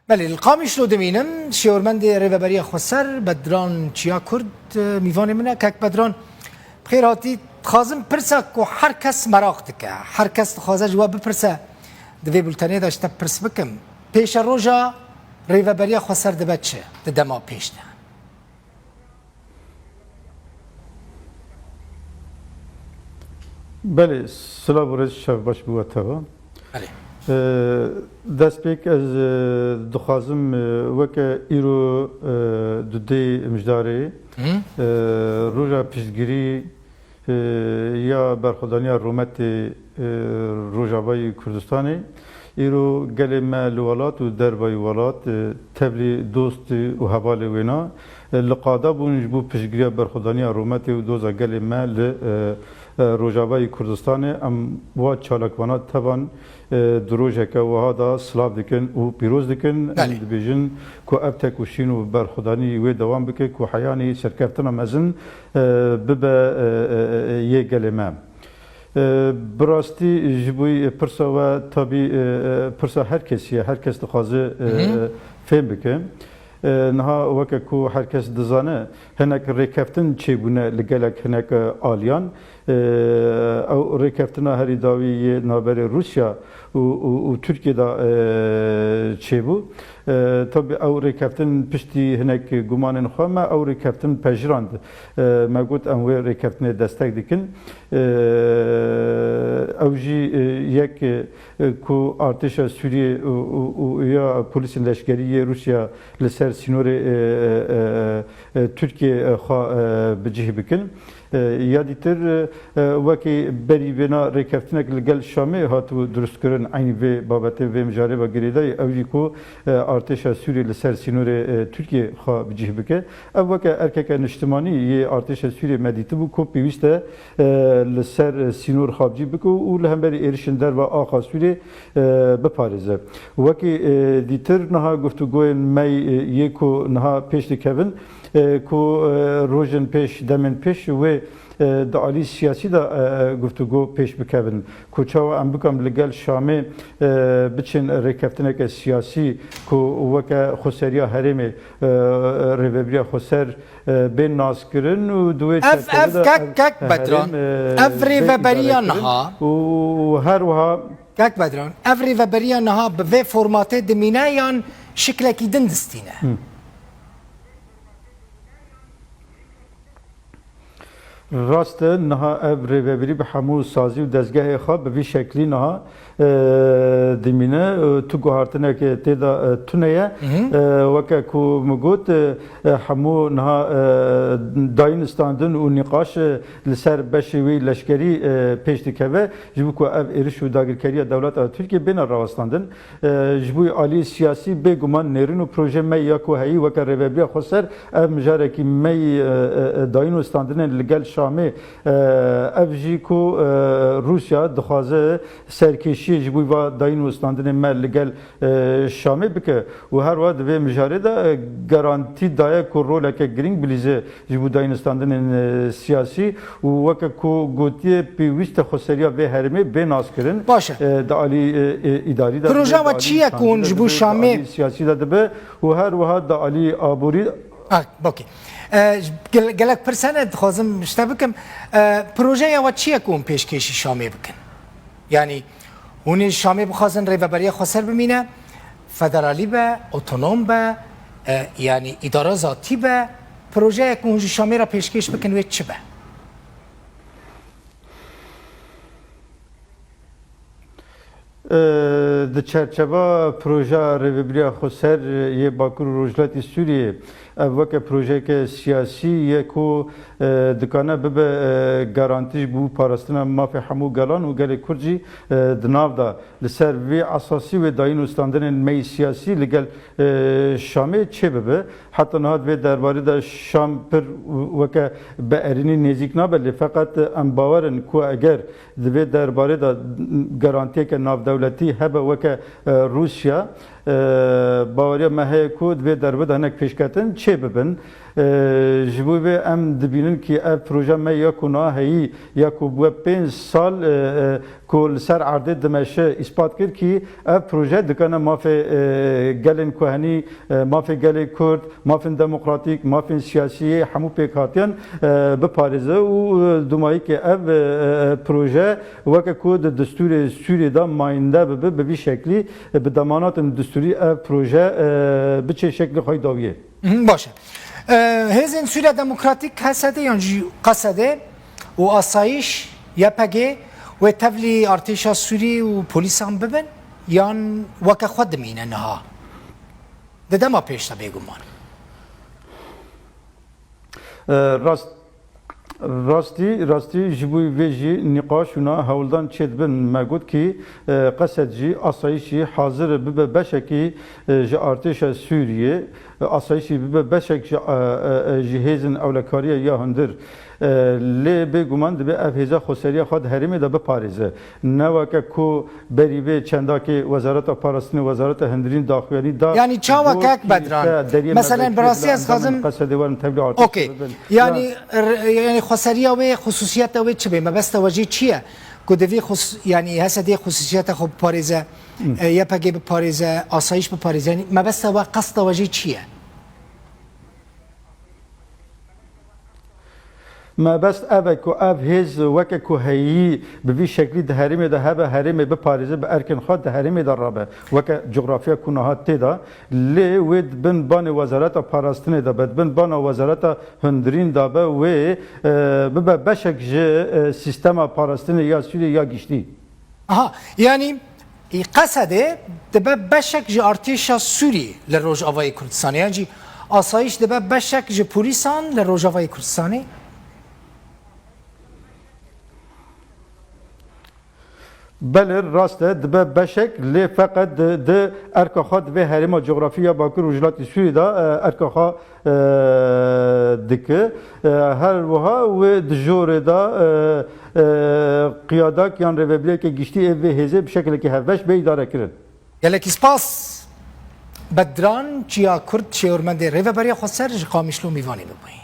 بله القامی شلو دمینم شیورمند ریوبری خسر بدران چیا کرد میوان منه که بدران بخیر هاتی خازم پرسه که هر کس مراقت که هر کس خوازه جواب بپرسه دوی بلتانه داشته پرس بکم پیش روژا ریوبری خسر ده بچه ده دما پیش ده بله سلام ورز شب باش بوده بله دست پیک از دخوازم وکه ایرو دوده مجداری روژا پیشگیری یا برخوردانی رومت روژاوای کردستانی ایرو گل ما لولات و دربای ولات تبلی دوست و حوال وینا لقادا بونج بو پیشگیری برخوردانی رومت و دوزا گل ما روژاوای کردستان ام و چالکوانات توان دروژه که وها دا سلاف دکن و پیروز دکن بیجن که ابتک و شین و برخودانی و دوام بکه که حیانی سرکفتنا مزن ببه یه گلمه براستی جبوی پرسا و تابی پرسا هر کسیه هر کس دخوازه فهم بکه نها وکه کو هر کس دزانه هنک ریکفتن چه بونه لگلک هنک آلیان او ریکفتنا هری داوی نابر روسیا و ترکیه دا چه بو طبعا او ریکفتن پشتی هنک گمان خواهم او ریکفتن پجراند ما گفت اموی ریکفتن دستک دیکن او جی یک کو ارتش سوریه و یا پلیس لشکری روسیا لسر سینور ترکیه خوا بجه بکن یا دیتر وکی بری بنا ریکفتنک لگل شامه هاتو درست کردن عینی و بابت و مجاره و گریدای اولی کو ارتش سوریه لسر سینور ترکیه خواه بجیه بکه او وکی ارکک نشتمانی یه ارتش سوریه مدیته بو کو پیوسته لسر سینور خواه بجیه بکه و لهم بری ایرشن در و آخا سوریه بپارزه وکی دیتر نها گفتگوی می یکو نها پیش دکوین کو روزن پیش دمن پیش و دعالی سیاسی دا گفتگو پیش بکوین کو چاو ام بکم لگل شامه بچن ریکفتنک سیاسی کو وکه خسریا حرم ریوبریا خسر بین ناس کرن و دوی اف کک بدران اف ریوبریا نها و هر وها کک بدران اف ریوبریا نها به فرمات دمینه یان شکلکی دندستینه راست نها ریوبری به همون سازی و دستگاه خواب به شکلی نها دمینه تو گوهرتنه که تیدا تونیه وکه کو مگوت همو نها داین استاندن و نقاش لسر بشوی لشکری پیش دکوه جبو که اف ایرش و داگرکری دولت ترکیه بین راستاندن جبوی عالی سیاسی بگمان نیرین و پروژه می یا که هایی وکه ریوبری خسر اف مجاره که می داین استاندن لگل شامه اف جی کو روسیا دخوازه سرکشی جبوی و داین استاندن مل لگل شامه بکه و هر وقت به مجاره دا گارانتی دایا کو رول که گرینگ بلیزه جبو داین استاندن سیاسی و وقت کو گوتی پیوست خسریا به هرمه به ناس کرن باشه دالی اداری دا پروژه و چیه کون جبو شامه سیاسی دا به و هر وقت دالی آبوری اوکی گلک پرسنه خوازم شته بکم پروژه و چیه کون پیشکشی شامه بکن یعنی اون شامه بخوازن ریوبری خسر بمینه فدرالی به اتونوم به یعنی اداره ذاتی به پروژه که اونجا شامه را پیشکش بکن و چه به د چرچبا پروژه ریوبری خسر یه باکور روجلاتی سوریه وکه پروژه که سیاسی یکو دکانه به گارانتیش بو پاراستنا مافی همو گلان و گل کرجی دناو دا لسر وی اساسی و داین استاندن می سیاسی لگل شامه چه به حتی نهاد و درباره دا شام پر وکه به ارینی نزیک نبله فقط ام باورن کو اگر دوی درباره دا گارانتی که ناو دولتی هبه وکه روسیا باوریا مهه کود به دربد هنک پیشکتن چه ببن جبوی به ام دبینن که اف پروژه ما یا کنا هی یا کو بو 5 سال کل سر عرضه دمشه اثبات کرد که اف پروژه دکانه مافی گلن کوهنی مافی گل کرد مافی دموکراتیک مافی سیاسی همو پیکاتیان به پاریزه و دومایی که اف پروژه وقت کود دستور سوری دا ماینده به بی شکلی به دمانات دستوری اف پروژه به چه شکل خواهی داویه باشه هزین سوریه دموکراتیک هسته یعنی قصده و آسایش یا پگه و تفلی ارتشا سوری و پلیس هم ببن یان وکه خود مینه نها ده ما پیشتا بگمان راستی جبوی ویجی نقاشونا هولدان چید بن مگود کی قصد جی آسایشی حاضر به بشکی جی ارتش سوریه آسایشی به بشک جهیزن اولکاریه یا هندر لی بگومان دبی افهزا خسریه خود هریمه دا به پاریزه نوکه کو بریوه چنداکی وزارت پاراستنی وزارت هندرین داخلی دا یعنی چاوا کک بدران مثلا براسی از خازم اوکی یعنی خسریه و خصوصیت و چه به مبست وجه چیه کدوی یعنی هستی خصوصیت خب پاریزه یا پگه به پاریزه آسایش به پاریزه یعنی مبست و قصد وجه چیه ما بس اوه کو اف هز وک کو هی به وی شکلی ده هرم ده هبه هرم به پاریزه به ارکن خود ده هرم ده رابه وک جغرافیا کنهات تدا لی ود بن بان وزارت پاراستنه ده بد بن بان وزارت هندرین ده به و به بشک ج سیستم پاراستنه یا سوری یا گشتی aha yani قصده ده بشک ج ارتش سوری لروجاوای کردستان یعنی آسایش ده بشک ج پولیسان لروجاوای کردستانی بله راسته دبه بشک لی فقط ده ارکخات و هرم جغرافیا باکر وجلات سوری دا ارکخا دکه هر وها و دجور دا قیاداک یان ریوبلیه که گشتی و هزه به شکل که هفش به اداره کرد یلکی سپاس بدران چیا کرد چیورمنده ریوبلیه خسر قامیشلو میوانی ببینی